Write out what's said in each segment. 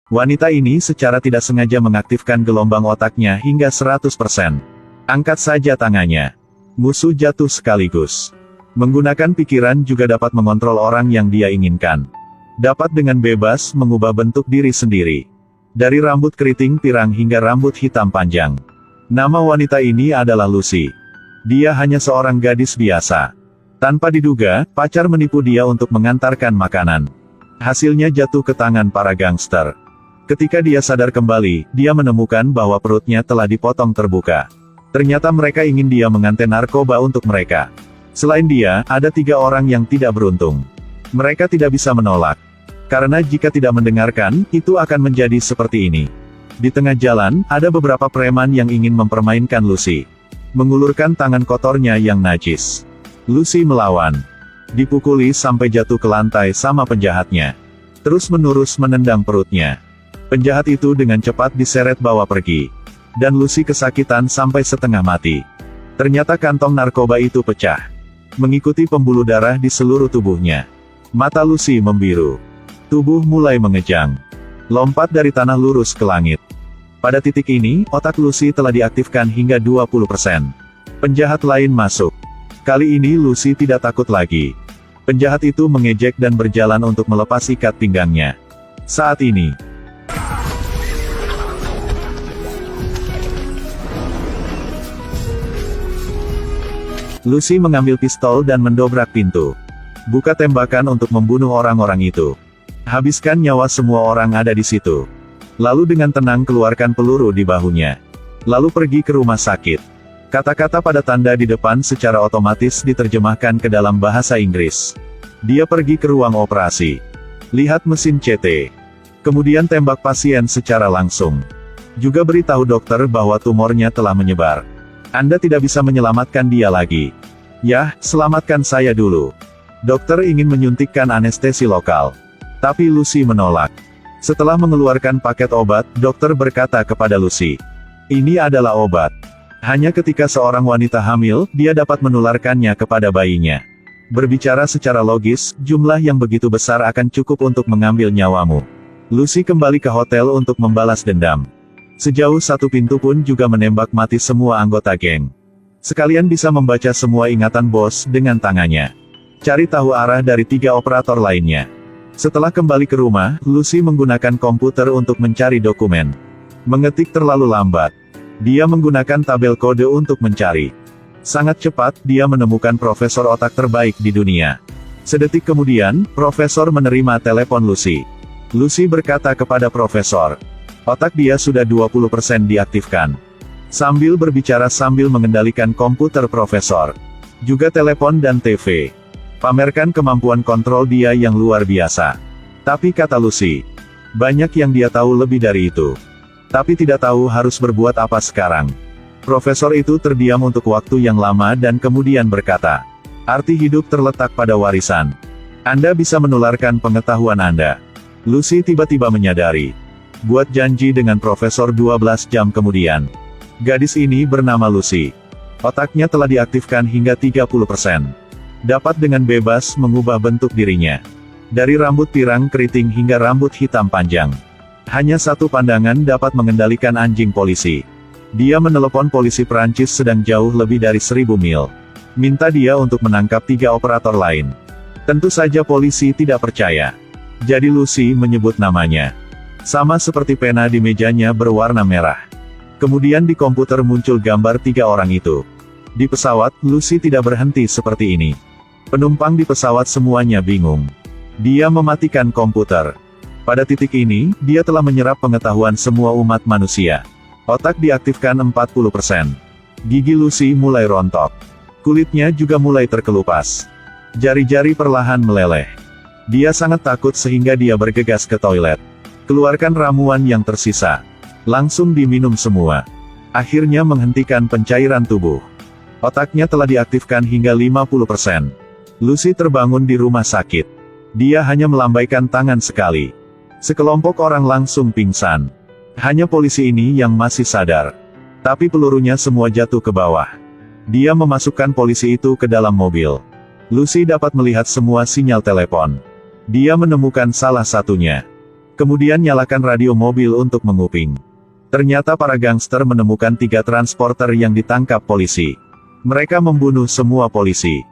Wanita ini secara tidak sengaja mengaktifkan gelombang otaknya hingga 100%. Angkat saja tangannya. Musuh jatuh sekaligus. Menggunakan pikiran juga dapat mengontrol orang yang dia inginkan. Dapat dengan bebas mengubah bentuk diri sendiri. Dari rambut keriting pirang hingga rambut hitam panjang. Nama wanita ini adalah Lucy. Dia hanya seorang gadis biasa. Tanpa diduga, pacar menipu dia untuk mengantarkan makanan. Hasilnya jatuh ke tangan para gangster. Ketika dia sadar kembali, dia menemukan bahwa perutnya telah dipotong terbuka. Ternyata mereka ingin dia mengantar narkoba untuk mereka. Selain dia, ada 3 orang yang tidak beruntung. Mereka tidak bisa menolak. Karena jika tidak mendengarkan, itu akan menjadi seperti ini. Di tengah jalan, ada beberapa preman yang ingin mempermainkan Lucy. Mengulurkan tangan kotornya yang najis. Lucy melawan. Dipukuli sampai jatuh ke lantai sama penjahatnya. Terus-menerus menendang perutnya. Penjahat itu dengan cepat diseret bawa pergi. Dan Lucy kesakitan sampai setengah mati. Ternyata kantong narkoba itu pecah. Mengikuti pembuluh darah di seluruh tubuhnya. Mata Lucy membiru. Tubuh mulai mengejang. Lompat dari tanah lurus ke langit. Pada titik ini, otak Lucy telah diaktifkan hingga 20%. Penjahat lain masuk. Kali ini Lucy tidak takut lagi. Penjahat itu mengejek dan berjalan untuk melepas ikat pinggangnya. Saat ini, Lucy mengambil pistol dan mendobrak pintu. Buka tembakan untuk membunuh orang-orang itu. Habiskan nyawa semua orang ada di situ. Lalu dengan tenang keluarkan peluru di bahunya. Lalu pergi ke rumah sakit. Kata-kata pada tanda di depan secara otomatis diterjemahkan ke dalam bahasa Inggris. Dia pergi ke ruang operasi. Lihat mesin CT. Kemudian tembak pasien secara langsung. Juga beritahu dokter bahwa tumornya telah menyebar. Anda tidak bisa menyelamatkan dia lagi. Yah, selamatkan saya dulu. Dokter ingin menyuntikkan anestesi lokal. Tapi Lucy menolak. Setelah mengeluarkan paket obat, dokter berkata kepada Lucy. Ini adalah obat. Hanya ketika seorang wanita hamil, dia dapat menularkannya kepada bayinya. Berbicara secara logis, jumlah yang begitu besar akan cukup untuk mengambil nyawamu. Lucy kembali ke hotel untuk membalas dendam. Sejauh 1 pintu pun juga menembak mati semua anggota geng. Sekalian bisa membaca semua ingatan bos dengan tangannya. Cari tahu arah dari 3 operator lainnya. Setelah kembali ke rumah, Lucy menggunakan komputer untuk mencari dokumen. Mengetik terlalu lambat. Dia menggunakan tabel kode untuk mencari. Sangat cepat, dia menemukan profesor otak terbaik di dunia. Sedetik kemudian, profesor menerima telepon Lucy. Lucy berkata kepada profesor. Otak dia sudah 20% diaktifkan. Sambil berbicara sambil mengendalikan komputer profesor. Juga telepon dan TV. Pamerkan kemampuan kontrol dia yang luar biasa. Tapi kata Lucy, banyak yang dia tahu lebih dari itu. Tapi tidak tahu harus berbuat apa sekarang. Profesor itu terdiam untuk waktu yang lama dan kemudian berkata, arti hidup terletak pada warisan. Anda bisa menularkan pengetahuan Anda. Lucy tiba-tiba menyadari. Buat janji dengan profesor 12 jam kemudian. Gadis ini bernama Lucy. Otaknya telah diaktifkan hingga 30%. Dapat dengan bebas mengubah bentuk dirinya. Dari rambut pirang keriting hingga rambut hitam panjang. Hanya satu pandangan dapat mengendalikan anjing polisi. Dia menelepon polisi Prancis sedang jauh lebih dari 1000 mil. Minta dia untuk menangkap 3 operator lain. Tentu saja polisi tidak percaya. Jadi Lucy menyebut namanya. Sama seperti pena di mejanya berwarna merah. Kemudian di komputer muncul gambar 3 orang itu. Di pesawat, Lucy tidak berhenti seperti ini. Penumpang di pesawat semuanya bingung. Dia mematikan komputer. Pada titik ini, dia telah menyerap pengetahuan semua umat manusia. Otak diaktifkan 40%. Gigi Lucy mulai rontok. Kulitnya juga mulai terkelupas. Jari-jari perlahan meleleh. Dia sangat takut sehingga dia bergegas ke toilet. Keluarkan ramuan yang tersisa. Langsung diminum semua. Akhirnya menghentikan pencairan tubuh. Otaknya telah diaktifkan hingga 50%. Lucy terbangun di rumah sakit. Dia hanya melambaikan tangan sekali. Sekelompok orang langsung pingsan. Hanya polisi ini yang masih sadar. Tapi pelurunya semua jatuh ke bawah. Dia memasukkan polisi itu ke dalam mobil. Lucy dapat melihat semua sinyal telepon. Dia menemukan salah satunya. Kemudian nyalakan radio mobil untuk menguping. Ternyata para gangster menemukan 3 transporter yang ditangkap polisi. Mereka membunuh semua polisi.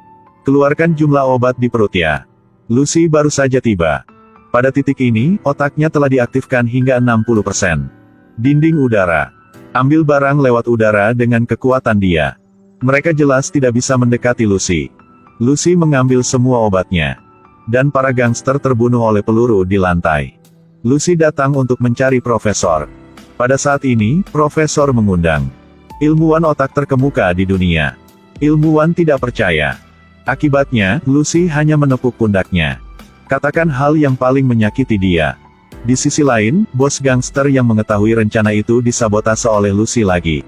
Keluarkan jumlah obat di perutnya. Lucy baru saja tiba. Pada titik ini, otaknya telah diaktifkan hingga 60%. Dinding udara. Ambil barang lewat udara dengan kekuatan dia. Mereka jelas tidak bisa mendekati Lucy. Lucy mengambil semua obatnya. Dan para gangster terbunuh oleh peluru di lantai. Lucy datang untuk mencari profesor. Pada saat ini, profesor mengundang ilmuwan otak terkemuka di dunia. Ilmuwan tidak percaya. Akibatnya, Lucy hanya menepuk pundaknya. Katakan hal yang paling menyakiti dia. Di sisi lain, bos gangster yang mengetahui rencana itu disabotase oleh Lucy lagi.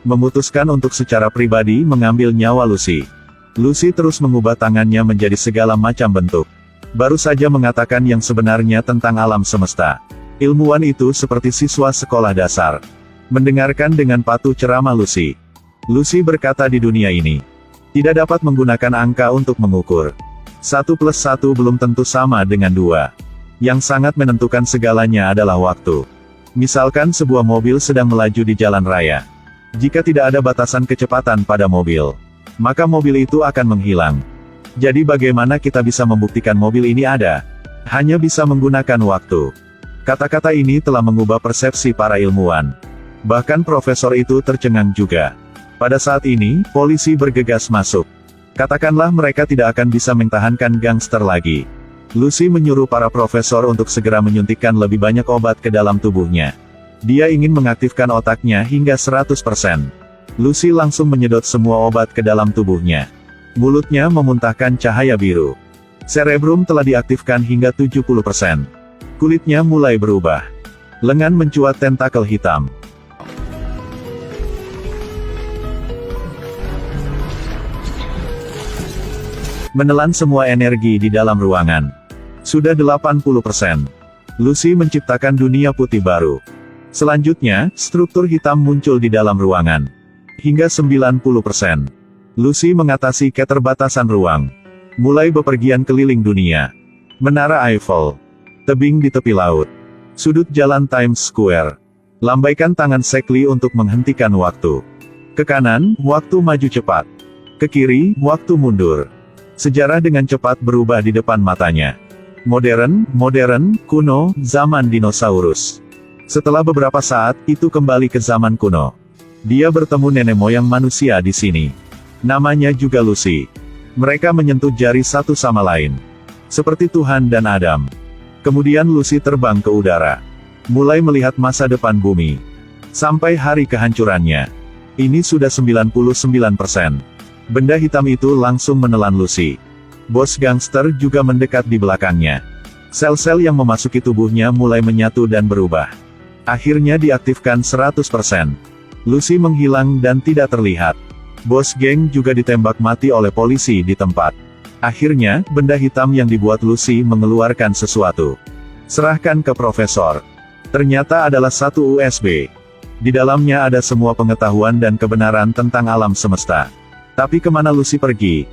Memutuskan untuk secara pribadi mengambil nyawa Lucy. Lucy terus mengubah tangannya menjadi segala macam bentuk. Baru saja mengatakan yang sebenarnya tentang alam semesta. Ilmuwan itu seperti siswa sekolah dasar. Mendengarkan dengan patuh ceramah Lucy. Lucy berkata di dunia ini tidak dapat menggunakan angka untuk mengukur. 1 plus 1 belum tentu sama dengan 2. Yang sangat menentukan segalanya adalah waktu. Misalkan sebuah mobil sedang melaju di jalan raya. Jika tidak ada batasan kecepatan pada mobil, maka mobil itu akan menghilang. Jadi bagaimana kita bisa membuktikan mobil ini ada? Hanya bisa menggunakan waktu. Kata-kata ini telah mengubah persepsi para ilmuwan. Bahkan profesor itu tercengang juga. Pada saat ini, polisi bergegas masuk. Katakanlah mereka tidak akan bisa mentahankan gangster lagi. Lucy menyuruh para profesor untuk segera menyuntikkan lebih banyak obat ke dalam tubuhnya. Dia ingin mengaktifkan otaknya hingga 100%. Lucy langsung menyedot semua obat ke dalam tubuhnya. Mulutnya memuntahkan cahaya biru. Cerebrum telah diaktifkan hingga 70%. Kulitnya mulai berubah. Lengan mencuat tentakel hitam. Menelan semua energi di dalam ruangan. Sudah 80%. Lucy menciptakan dunia putih baru. Selanjutnya, struktur hitam muncul di dalam ruangan. Hingga 90%. Lucy mengatasi keterbatasan ruang. Mulai bepergian keliling dunia. Menara Eiffel. Tebing di tepi laut. Sudut jalan Times Square. Lambaikan tangan Sheckley untuk menghentikan waktu. Ke kanan, waktu maju cepat. Ke kiri, waktu mundur. Sejarah dengan cepat berubah di depan matanya. Modern, kuno, zaman dinosaurus. Setelah beberapa saat, itu kembali ke zaman kuno. Dia bertemu nenek moyang manusia di sini. Namanya juga Lucy. Mereka menyentuh jari satu sama lain. Seperti Tuhan dan Adam. Kemudian Lucy terbang ke udara. Mulai melihat masa depan bumi. Sampai hari kehancurannya. Ini sudah 99%. Benda hitam itu langsung menelan Lucy. Bos gangster juga mendekat di belakangnya. Sel-sel yang memasuki tubuhnya mulai menyatu dan berubah. Akhirnya diaktifkan 100%. Lucy menghilang dan tidak terlihat. Bos geng juga ditembak mati oleh polisi di tempat. Akhirnya, benda hitam yang dibuat Lucy mengeluarkan sesuatu. Serahkan ke profesor. Ternyata adalah satu USB. Di dalamnya ada semua pengetahuan dan kebenaran tentang alam semesta. Tapi kemana Lucy pergi?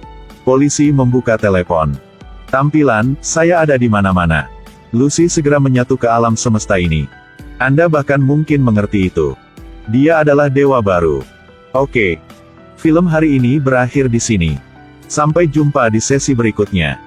Polisi membuka telepon. Tampilan, saya ada di mana-mana. Lucy segera menyatu ke alam semesta ini. Anda bahkan mungkin mengerti itu. Dia adalah dewa baru. Oke. Film hari ini berakhir di sini. Sampai jumpa di sesi berikutnya.